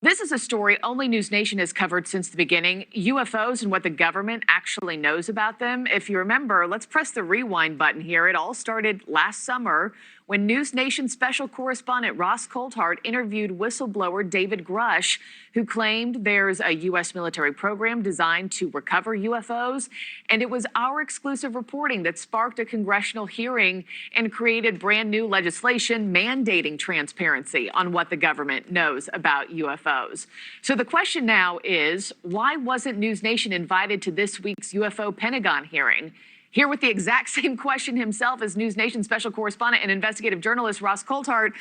This is a story only News Nation has covered since the beginning, UFOs and what the government actually knows about them. If you remember, let's press the rewind button here. It all started last summer when News Nation special correspondent Ross Coulthart interviewed whistleblower David Grush, who claimed there's a U.S. military program designed to recover UFOs. And it was our exclusive reporting that sparked a congressional hearing and created brand new legislation mandating transparency on what the government knows about UFOs. So the question now is, why wasn't News Nation invited to this week's UFO Pentagon hearing? Here with the exact same question himself is News Nation special correspondent and investigative journalist Ross Coulthart.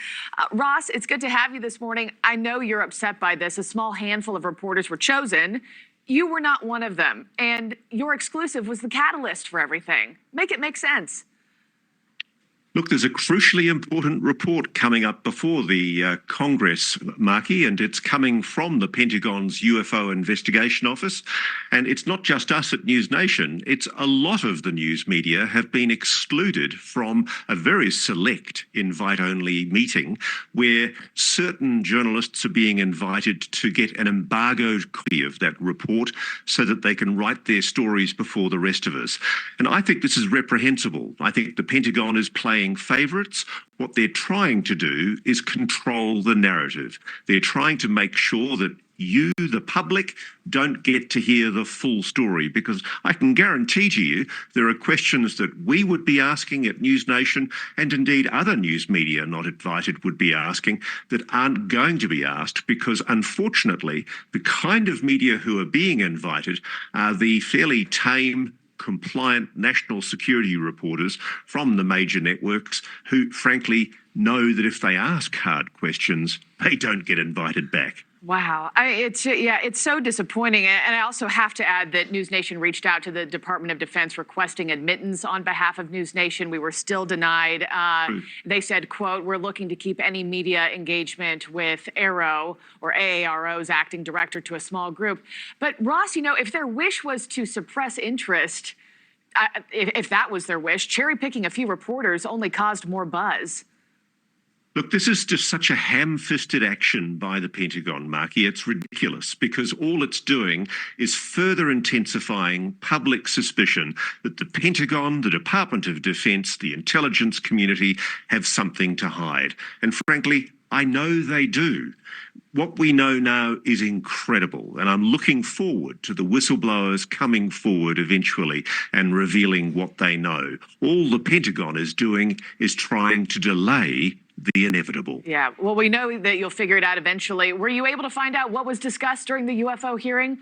Ross, it's good to have you this morning. I know you're upset by this. A small handful of reporters were chosen. You were not one of them, and your exclusive was the catalyst for everything. Make it make sense. Look, there's a crucially important report coming up before the Congress, Marky, and it's coming from the Pentagon's UFO Investigation Office. And it's not just us at News Nation, it's a lot of the news media have been excluded from a very select invite-only meeting where certain journalists are being invited to get an embargoed copy of that report so that they can write their stories before the rest of us. And I think this is reprehensible. I think the Pentagon is playing favourites. What they're trying to do is control the narrative. They're trying to make sure that you, the public, don't get to hear the full story, because I can guarantee to you there are questions that we would be asking at News Nation, and indeed other news media not invited would be asking, that aren't going to be asked, because unfortunately the kind of media who are being invited are the fairly tame, compliant national security reporters from the major networks who frankly know that if they ask hard questions, they don't get invited back. Wow. It's so disappointing. And I also have to add that News Nation reached out to the Department of Defense requesting admittance on behalf of News Nation. We were still denied. They said, quote, "We're looking to keep any media engagement with AARO or AARO's acting director to a small group." But Ross, you know, if their wish was to suppress interest, if that was their wish, cherry picking a few reporters only caused more buzz. Look, this is just such a ham-fisted action by the Pentagon, Marky. It's ridiculous, because all it's doing is further intensifying public suspicion that the Pentagon, the Department of Defense, the intelligence community have something to hide. And frankly, I know they do. What we know now is incredible, and I'm looking forward to the whistleblowers coming forward eventually and revealing what they know. All the Pentagon is doing is trying to delay the inevitable. Yeah, well, we know that you'll figure it out eventually. Were you able to find out what was discussed during the UFO hearing?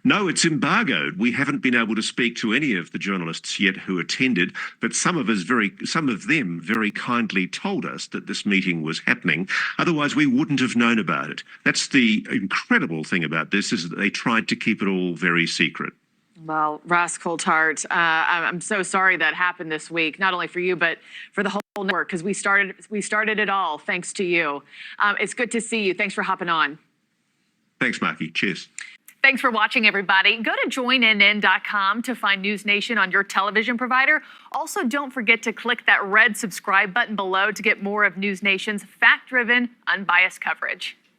No, it's embargoed. We haven't been able to speak to any of the journalists yet who attended, but some of them very kindly told us that this meeting was happening. Otherwise, we wouldn't have known about it. That's the incredible thing about this, is that they tried to keep it all very secret. Well, Ross Coulthart, I'm so sorry that happened this week, not only for you, but for the whole network, because we started it all thanks to you. It's good to see you. Thanks for hopping on. Thanks, Marky. Cheers. Thanks for watching, everybody. Go to joinnn.com to find News Nation on your television provider. Also, don't forget to click that red subscribe button below to get more of News Nation's fact-driven, unbiased coverage.